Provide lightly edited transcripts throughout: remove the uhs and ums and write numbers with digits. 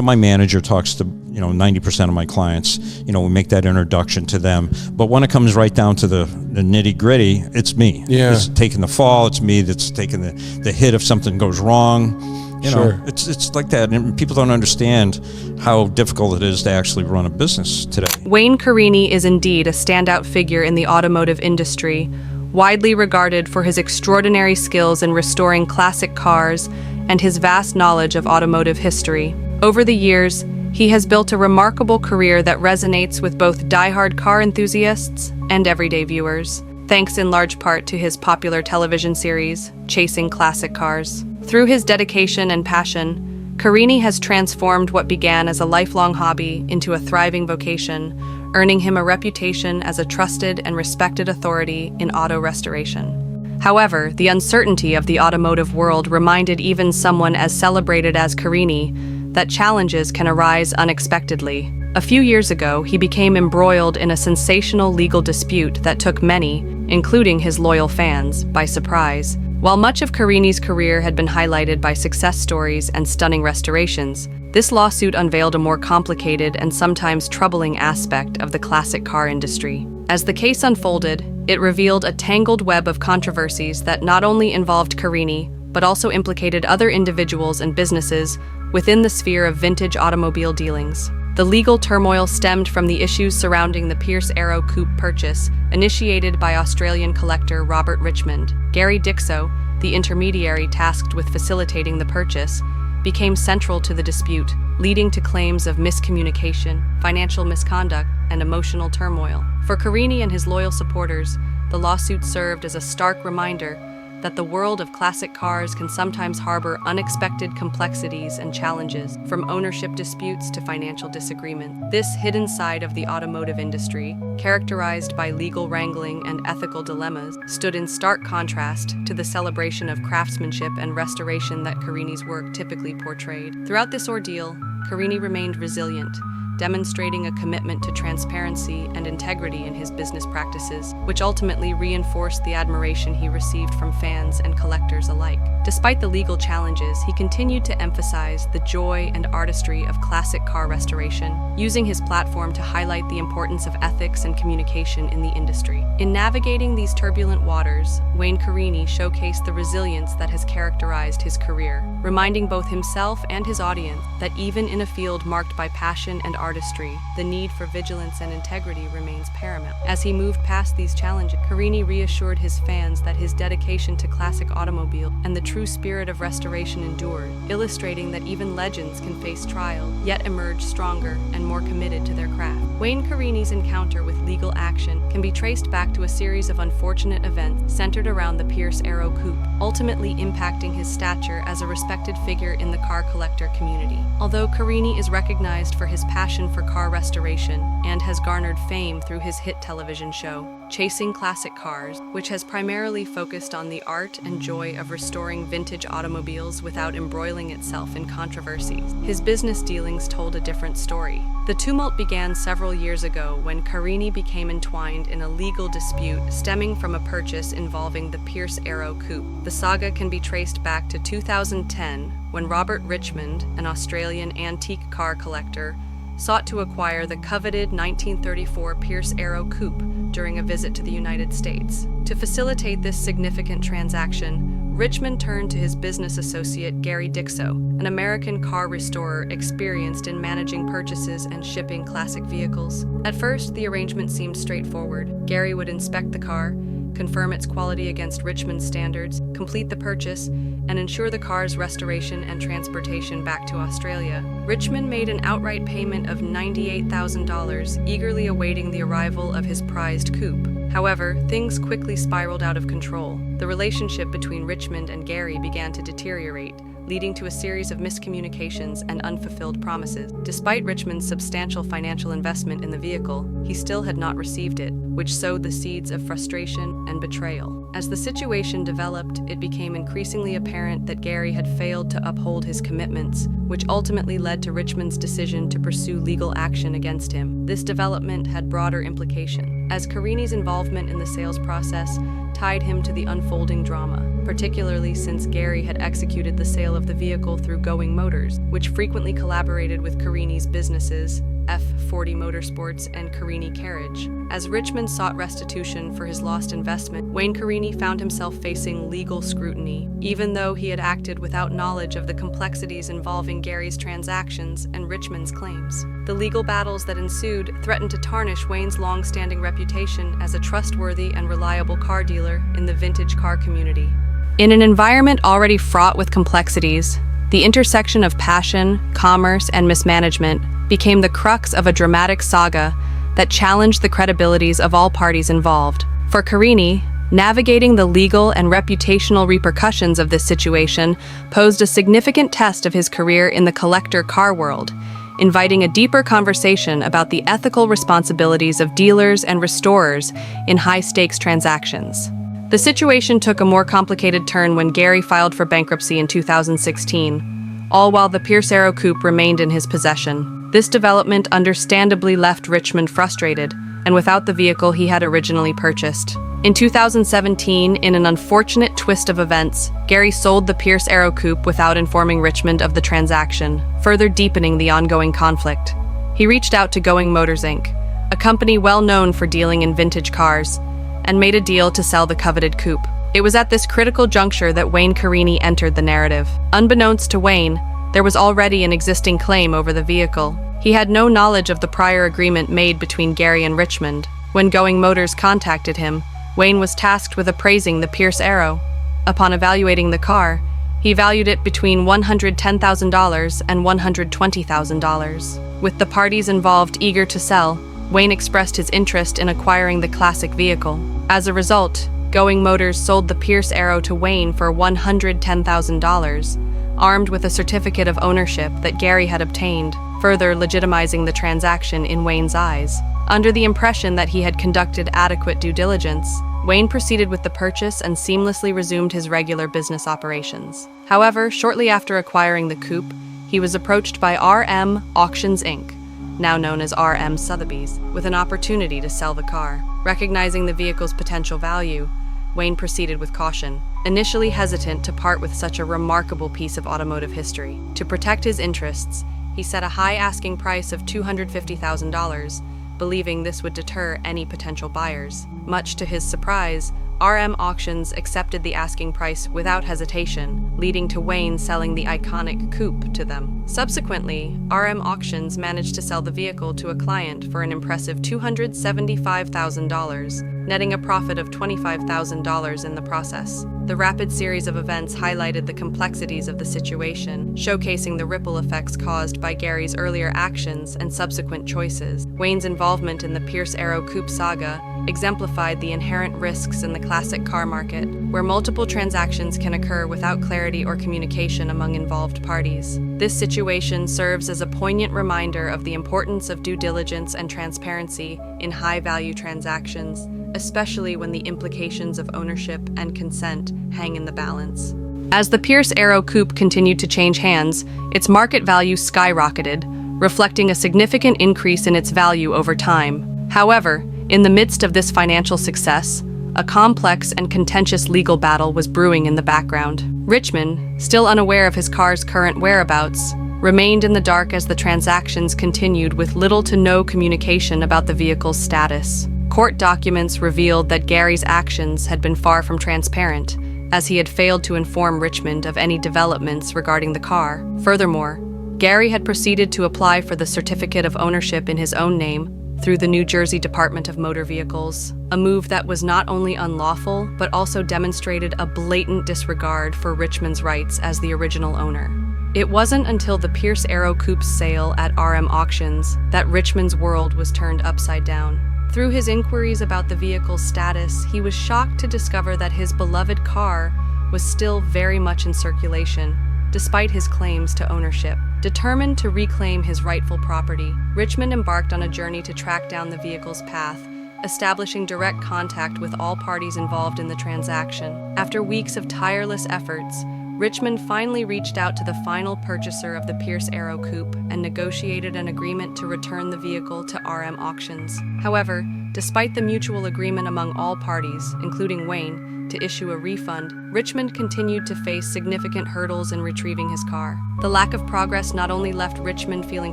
So my manager talks to 90% of my clients. We make that introduction to them. But when it comes right down to the nitty gritty, it's me. Yeah. It's taking the fall. It's me that's taking the hit if something goes wrong. Sure. It's like that, and people don't understand how difficult it is to actually run a business today. Wayne Carini is indeed a standout figure in the automotive industry, widely regarded for his extraordinary skills in restoring classic cars and his vast knowledge of automotive history. Over the years, he has built a remarkable career that resonates with both die-hard car enthusiasts and everyday viewers, thanks in large part to his popular television series, Chasing Classic Cars. Through his dedication and passion, Carini has transformed what began as a lifelong hobby into a thriving vocation, earning him a reputation as a trusted and respected authority in auto restoration. However, the uncertainty of the automotive world reminded even someone as celebrated as Carini that challenges can arise unexpectedly. A few years ago, he became embroiled in a sensational legal dispute that took many, including his loyal fans, by surprise. While much of Carini's career had been highlighted by success stories and stunning restorations, this lawsuit unveiled a more complicated and sometimes troubling aspect of the classic car industry. As the case unfolded, it revealed a tangled web of controversies that not only involved Carini, but also implicated other individuals and businesses within the sphere of vintage automobile dealings. The legal turmoil stemmed from the issues surrounding the Pierce Arrow Coupe purchase, initiated by Australian collector Robert Richmond. Gary Dixo, the intermediary tasked with facilitating the purchase, became central to the dispute, leading to claims of miscommunication, financial misconduct, and emotional turmoil. For Carini and his loyal supporters, the lawsuit served as a stark reminder that the world of classic cars can sometimes harbor unexpected complexities and challenges, from ownership disputes to financial disagreement. This hidden side of the automotive industry, characterized by legal wrangling and ethical dilemmas, stood in stark contrast to the celebration of craftsmanship and restoration that Carini's work typically portrayed. Throughout this ordeal, Carini remained resilient, demonstrating a commitment to transparency and integrity in his business practices, which ultimately reinforced the admiration he received from fans and collectors alike. Despite the legal challenges, he continued to emphasize the joy and artistry of classic car restoration, using his platform to highlight the importance of ethics and communication in the industry. In navigating these turbulent waters, Wayne Carini showcased the resilience that has characterized his career, reminding both himself and his audience that even in a field marked by passion and artistry, the need for vigilance and integrity remains paramount. As he moved past these challenges, Carini reassured his fans that his dedication to classic automobile and the true spirit of restoration endured, illustrating that even legends can face trial, yet emerge stronger and more committed to their craft. Wayne Carini's encounter with legal action can be traced back to a series of unfortunate events centered around the Pierce Arrow Coupe, ultimately impacting his stature as a respected figure in the car collector community. Although Carini is recognized for his passion for car restoration and has garnered fame through his hit television show, Chasing Classic Cars, which has primarily focused on the art and joy of restoring vintage automobiles without embroiling itself in controversies, his business dealings told a different story. The tumult began several years ago when Carini became entwined in a legal dispute stemming from a purchase involving the Pierce Arrow Coupe. The saga can be traced back to 2010, when Robert Richmond, an Australian antique car collector, sought to acquire the coveted 1934 Pierce Arrow Coupe during a visit to the United States. To facilitate this significant transaction, Richmond turned to his business associate Gary Dixo, an American car restorer experienced in managing purchases and shipping classic vehicles. At first, the arrangement seemed straightforward. Gary would inspect the car, confirm its quality against Richmond's standards, complete the purchase, and ensure the car's restoration and transportation back to Australia. Richmond made an outright payment of $98,000, eagerly awaiting the arrival of his prized coupe. However, things quickly spiraled out of control. The relationship between Richmond and Gary began to deteriorate, leading to a series of miscommunications and unfulfilled promises. Despite Richmond's substantial financial investment in the vehicle, he still had not received it, which sowed the seeds of frustration and betrayal. As the situation developed, it became increasingly apparent that Gary had failed to uphold his commitments, which ultimately led to Richmond's decision to pursue legal action against him. This development had broader implications. as Carini's involvement in the sales process tied him to the unfolding drama, particularly since Gary had executed the sale of the vehicle through Going Motors, which frequently collaborated with Carini's businesses, F40 Motorsports and Carini Carriage. As Richmond sought restitution for his lost investment, Wayne Carini found himself facing legal scrutiny, even though he had acted without knowledge of the complexities involving Gary's transactions and Richmond's claims. The legal battles that ensued threatened to tarnish Wayne's long-standing reputation as a trustworthy and reliable car dealer in the vintage car community. In an environment already fraught with complexities, the intersection of passion, commerce, and mismanagement became the crux of a dramatic saga that challenged the credibilities of all parties involved. For Carini, navigating the legal and reputational repercussions of this situation posed a significant test of his career in the collector car world, inviting a deeper conversation about the ethical responsibilities of dealers and restorers in high-stakes transactions. The situation took a more complicated turn when Gary filed for bankruptcy in 2016, all while the Pierce Arrow Coupe remained in his possession. This development understandably left Richmond frustrated, and without the vehicle he had originally purchased. In 2017, in an unfortunate twist of events, Gary sold the Pierce Arrow Coupe without informing Richmond of the transaction, further deepening the ongoing conflict. He reached out to Going Motors Inc., a company well known for dealing in vintage cars, and made a deal to sell the coveted coupe. It was at this critical juncture that Wayne Carini entered the narrative. Unbeknownst to Wayne, there was already an existing claim over the vehicle. He had no knowledge of the prior agreement made between Gary and Richmond. When Going Motors contacted him, Wayne was tasked with appraising the Pierce Arrow. Upon evaluating the car, he valued it between $110,000 and $120,000. With the parties involved eager to sell, Wayne expressed his interest in acquiring the classic vehicle. As a result, Going Motors sold the Pierce Arrow to Wayne for $110,000, armed with a certificate of ownership that Gary had obtained, further legitimizing the transaction in Wayne's eyes. Under the impression that he had conducted adequate due diligence, Wayne proceeded with the purchase and seamlessly resumed his regular business operations. However, shortly after acquiring the coupe, he was approached by RM Auctions Inc., now known as RM Sotheby's, with an opportunity to sell the car. Recognizing the vehicle's potential value, Wayne proceeded with caution, initially hesitant to part with such a remarkable piece of automotive history. To protect his interests, he set a high asking price of $250,000, believing this would deter any potential buyers. Much to his surprise, RM Auctions accepted the asking price without hesitation, leading to Wayne selling the iconic coupe to them. Subsequently, RM Auctions managed to sell the vehicle to a client for an impressive $275,000, netting a profit of $25,000 in the process. The rapid series of events highlighted the complexities of the situation, showcasing the ripple effects caused by Gary's earlier actions and subsequent choices. Wayne's involvement in the Pierce Arrow Coupe saga exemplified the inherent risks in the classic car market, where multiple transactions can occur without clarity or communication among involved parties. This situation serves as a poignant reminder of the importance of due diligence and transparency in high-value transactions, especially when the implications of ownership and consent hang in the balance. As the Pierce Arrow Coupe continued to change hands, its market value skyrocketed, reflecting a significant increase in its value over time. However, in the midst of this financial success, a complex and contentious legal battle was brewing in the background. Richmond, still unaware of his car's current whereabouts, remained in the dark as the transactions continued with little to no communication about the vehicle's status. Court documents revealed that Gary's actions had been far from transparent, as he had failed to inform Richmond of any developments regarding the car. Furthermore, Gary had proceeded to apply for the certificate of ownership in his own name through the New Jersey Department of Motor Vehicles, a move that was not only unlawful, but also demonstrated a blatant disregard for Richmond's rights as the original owner. It wasn't until the Pierce Arrow Coupe's sale at RM Auctions that Richmond's world was turned upside down. Through his inquiries about the vehicle's status, he was shocked to discover that his beloved car was still very much in circulation, despite his claims to ownership. Determined to reclaim his rightful property, Richmond embarked on a journey to track down the vehicle's path, establishing direct contact with all parties involved in the transaction. After weeks of tireless efforts, Richmond finally reached out to the final purchaser of the Pierce Arrow Coupe and negotiated an agreement to return the vehicle to RM Auctions. However, Despite the mutual agreement among all parties, including Wayne, to issue a refund, Richmond continued to face significant hurdles in retrieving his car. The lack of progress not only left Richmond feeling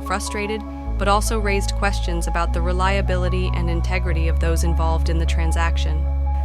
frustrated, but also raised questions about the reliability and integrity of those involved in the transaction.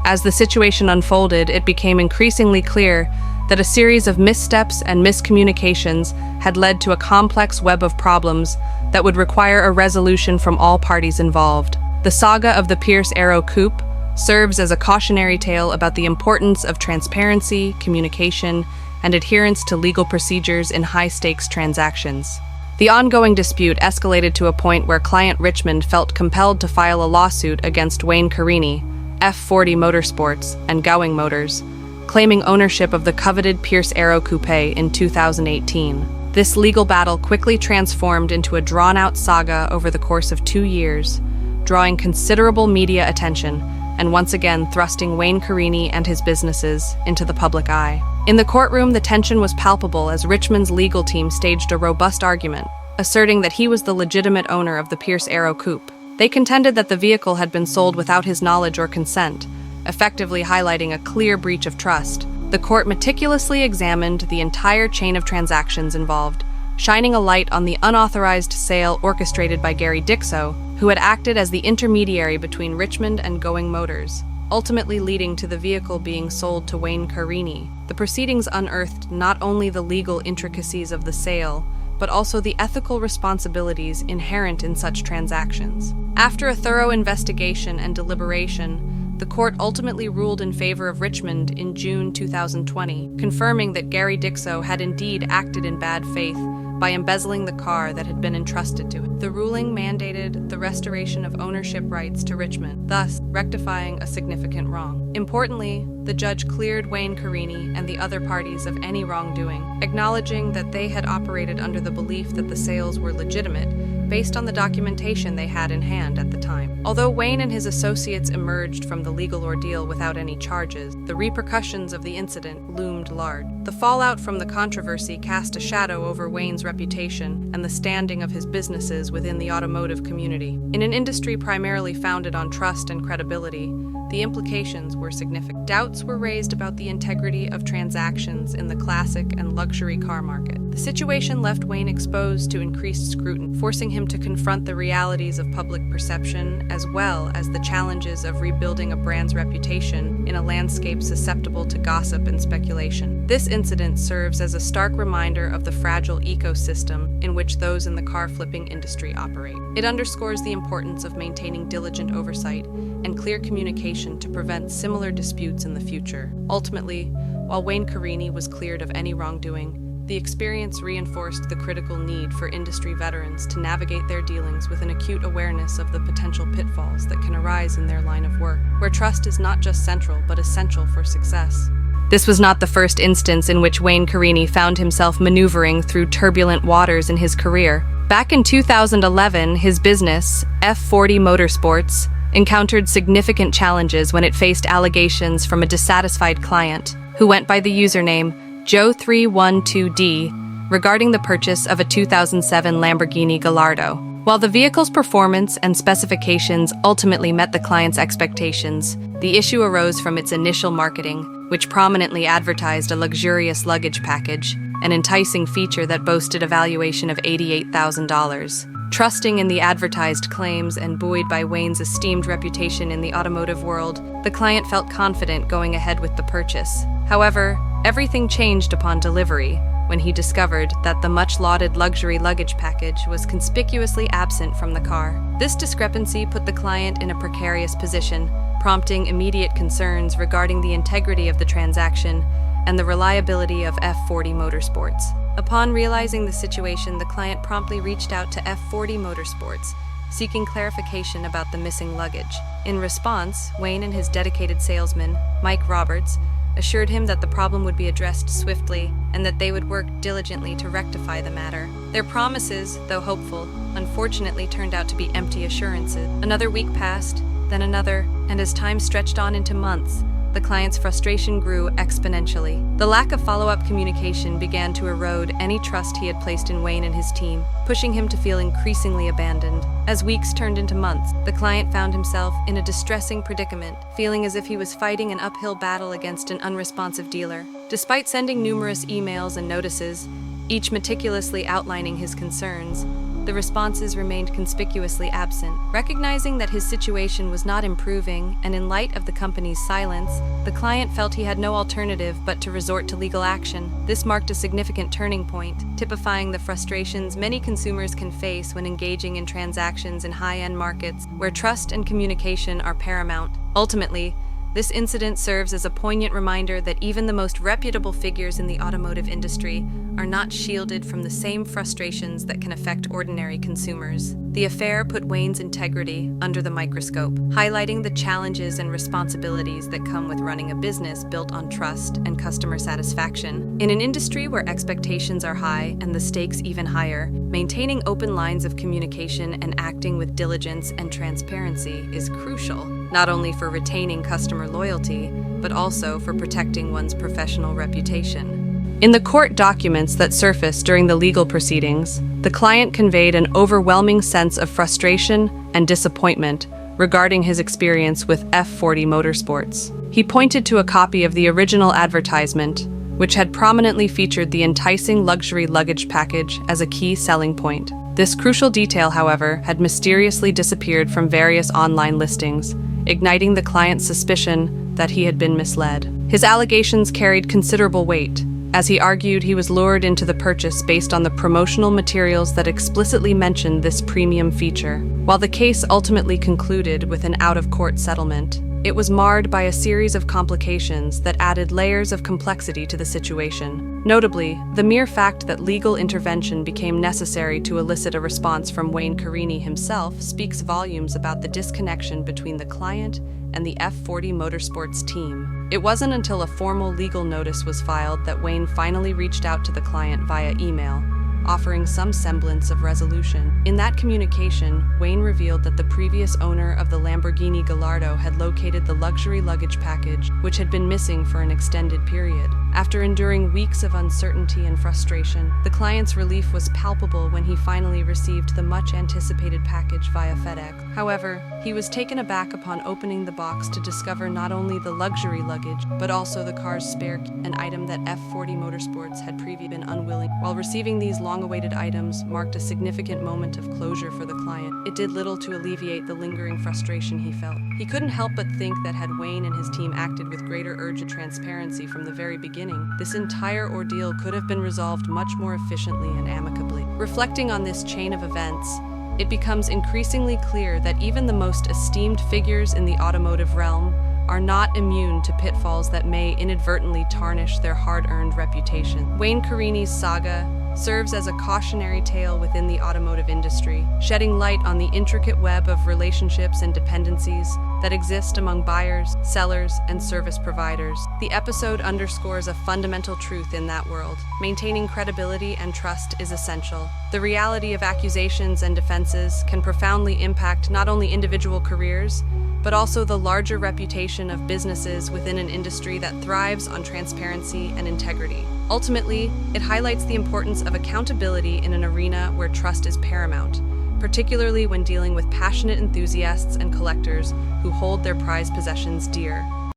As the situation unfolded, it became increasingly clear that a series of missteps and miscommunications had led to a complex web of problems that would require a resolution from all parties involved. The saga of the Pierce Arrow Coupe serves as a cautionary tale about the importance of transparency, communication, and adherence to legal procedures in high-stakes transactions. The ongoing dispute escalated to a point where client Richmond felt compelled to file a lawsuit against Wayne Carini, F40 Motorsports, and Gowing Motors, claiming ownership of the coveted Pierce Arrow Coupe in 2018. This legal battle quickly transformed into a drawn-out saga over the course of 2 years, drawing considerable media attention and once again thrusting Wayne Carini and his businesses into the public eye. In the courtroom, the tension was palpable as Richmond's legal team staged a robust argument, asserting that he was the legitimate owner of the Pierce Arrow Coupe. They contended that the vehicle had been sold without his knowledge or consent, effectively highlighting a clear breach of trust. The court meticulously examined the entire chain of transactions involved, shining a light on the unauthorized sale orchestrated by Gary Dixo, who had acted as the intermediary between Richmond and Gowing Motors, ultimately leading to the vehicle being sold to Wayne Carini. The proceedings unearthed not only the legal intricacies of the sale, but also the ethical responsibilities inherent in such transactions. After a thorough investigation and deliberation, the court ultimately ruled in favor of Richmond in June 2020, confirming that Gary Dixo had indeed acted in bad faith by embezzling the car that had been entrusted to him. The ruling mandated the restoration of ownership rights to Richmond, thus rectifying a significant wrong. Importantly, the judge cleared Wayne Carini and the other parties of any wrongdoing, acknowledging that they had operated under the belief that the sales were legitimate based on the documentation they had in hand at the time. Although Wayne and his associates emerged from the legal ordeal without any charges, the repercussions of the incident loomed large. The fallout from the controversy cast a shadow over Wayne's reputation and the standing of his businesses within the automotive community. In an industry primarily founded on trust and credibility, the implications were significant. Doubts were raised about the integrity of transactions in the classic and luxury car market. The situation left Wayne exposed to increased scrutiny, forcing him to confront the realities of public perception as well as the challenges of rebuilding a brand's reputation in a landscape susceptible to gossip and speculation. This incident serves as a stark reminder of the fragile ecosystem in which those in the car flipping industry operate. It underscores the importance of maintaining diligent oversight and clear communication to prevent similar disputes in the future. Ultimately, while Wayne Carini was cleared of any wrongdoing, the experience reinforced the critical need for industry veterans to navigate their dealings with an acute awareness of the potential pitfalls that can arise in their line of work, where trust is not just central but essential for success. This was not the first instance in which Wayne Carini found himself maneuvering through turbulent waters in his career. Back in 2011, his business, F40 Motorsports, encountered significant challenges when it faced allegations from a dissatisfied client who went by the username Joe312D regarding the purchase of a 2007 Lamborghini Gallardo. While the vehicle's performance and specifications ultimately met the client's expectations, the issue arose from its initial marketing, which prominently advertised a luxurious luggage package, an enticing feature that boasted a valuation of $88,000. Trusting in the advertised claims and buoyed by Wayne's esteemed reputation in the automotive world, the client felt confident going ahead with the purchase. However, everything changed upon delivery, when he discovered that the much-lauded luxury luggage package was conspicuously absent from the car. This discrepancy put the client in a precarious position, prompting immediate concerns regarding the integrity of the transaction and the reliability of F40 Motorsports. Upon realizing the situation, the client promptly reached out to F40 Motorsports, seeking clarification about the missing luggage. In response, Wayne and his dedicated salesman, Mike Roberts, assured him that the problem would be addressed swiftly and that they would work diligently to rectify the matter. Their promises, though hopeful, unfortunately turned out to be empty assurances. Another week passed, then another, and as time stretched on into months, the client's frustration grew exponentially. The lack of follow-up communication began to erode any trust he had placed in Wayne and his team, pushing him to feel increasingly abandoned. As weeks turned into months, the client found himself in a distressing predicament, feeling as if he was fighting an uphill battle against an unresponsive dealer. Despite sending numerous emails and notices, each meticulously outlining his concerns, the responses remained conspicuously absent. Recognizing that his situation was not improving, and in light of the company's silence, the client felt he had no alternative but to resort to legal action. This marked a significant turning point, typifying the frustrations many consumers can face when engaging in transactions in high-end markets where trust and communication are paramount. Ultimately, this incident serves as a poignant reminder that even the most reputable figures in the automotive industry are not shielded from the same frustrations that can affect ordinary consumers. The affair put Wayne's integrity under the microscope, highlighting the challenges and responsibilities that come with running a business built on trust and customer satisfaction. In an industry where expectations are high and the stakes even higher, maintaining open lines of communication and acting with diligence and transparency is crucial, not only for retaining customer loyalty, but also for protecting one's professional reputation. In the court documents that surfaced during the legal proceedings, the client conveyed an overwhelming sense of frustration and disappointment regarding his experience with F40 Motorsports. He pointed to a copy of the original advertisement, which had prominently featured the enticing luxury luggage package as a key selling point. This crucial detail, however, had mysteriously disappeared from various online listings, igniting the client's suspicion that he had been misled. His allegations carried considerable weight, as he argued he was lured into the purchase based on the promotional materials that explicitly mentioned this premium feature. While the case ultimately concluded with an out-of-court settlement, it was marred by a series of complications that added layers of complexity to the situation. Notably, the mere fact that legal intervention became necessary to elicit a response from Wayne Carini himself speaks volumes about the disconnection between the client and the F40 Motorsports team. It wasn't until a formal legal notice was filed that Wayne finally reached out to the client via email, offering some semblance of resolution. In that communication, Wayne revealed that the previous owner of the Lamborghini Gallardo had located the luxury luggage package, which had been missing for an extended period. After enduring weeks of uncertainty and frustration, the client's relief was palpable when he finally received the much-anticipated package via FedEx. However, he was taken aback upon opening the box to discover not only the luxury luggage, but also the car's spare key, an item that F40 Motorsports had previously been unwilling. While receiving these long-awaited items marked a significant moment of closure for the client, it did little to alleviate the lingering frustration he felt. He couldn't help but think that had Wayne and his team acted with greater urgent transparency from the very beginning, this entire ordeal could have been resolved much more efficiently and amicably. Reflecting on this chain of events, it becomes increasingly clear that even the most esteemed figures in the automotive realm are not immune to pitfalls that may inadvertently tarnish their hard-earned reputation. Wayne Carini's saga serves as a cautionary tale within the automotive industry, shedding light on the intricate web of relationships and dependencies that exist among buyers, sellers, and service providers. The episode underscores a fundamental truth in that world. Maintaining credibility and trust is essential. The reality of accusations and defenses can profoundly impact not only individual careers, but also the larger reputation of businesses within an industry that thrives on transparency and integrity. Ultimately, it highlights the importance of accountability in an arena where trust is paramount, particularly when dealing with passionate enthusiasts and collectors who hold their prized possessions dear.